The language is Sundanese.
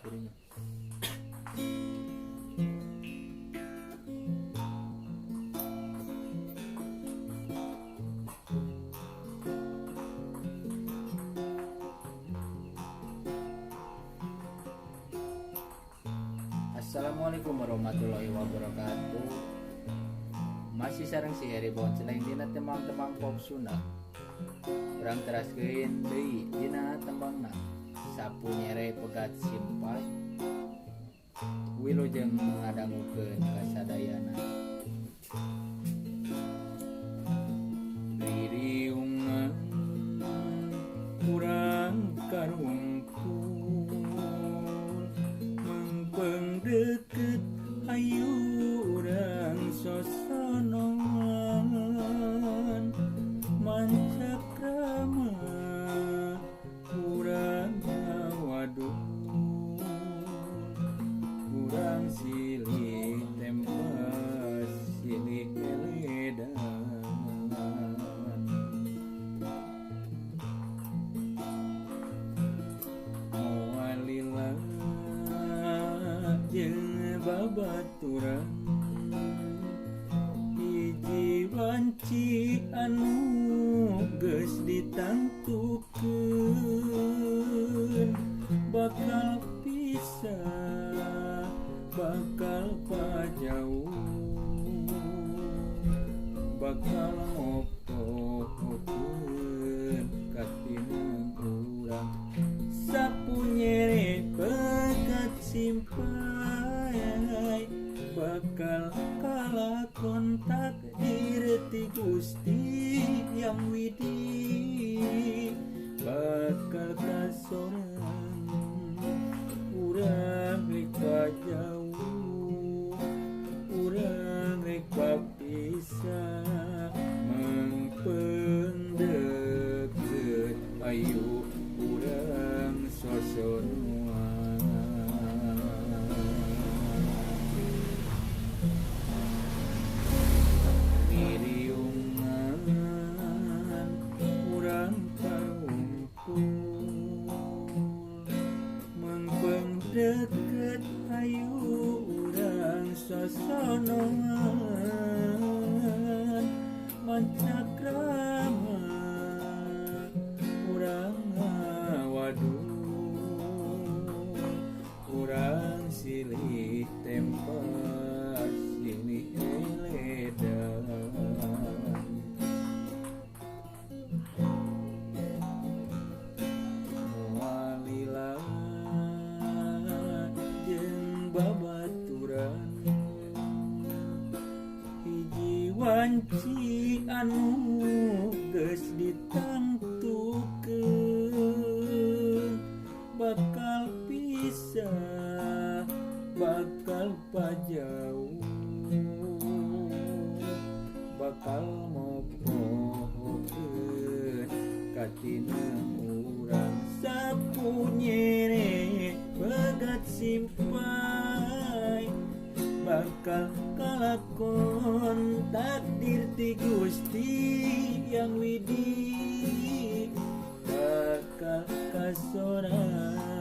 kurinya. Assalamualaikum warahmatullahi wabarakatuh. Masih sareng si Eri Bon selain dina tembang-tembang pop Sunda. Urang teraskeun deui dina tembangna sapu nyere pegat simpai. Wilujeng ngadangukeun kasadayana. Ririungan urang karungkul mengpeng deket ayu urang sosonongan mancakrama urang waduh urang silih tempas silih eledan mawalilah jeung babaturan hiji wanci anu geus ditangtukeun bakal pisah bakal pajauh bakal ngopohokeun katinang urang sapu nyere pegat simpai bakal kalakon takdir ti Gusti Yang Widi bakal kasorangan urang rek pajauh urang rek papisah mengpeng deukeut ayu urang sosonuan. Ririungan urang karungkul mengpeng deket ayu urang sosonongan mancakrama urang waduh urang silih tempas silih eledan mawalilah jeung babaturan hiji wanci anu geus ditangtukeun bakal pisah bakal pajauh bakal mopohokeun katinang urang sapu nyere pegat simpai bakal kalakon takdir ti Gusti Yang Widi bakal kasorangan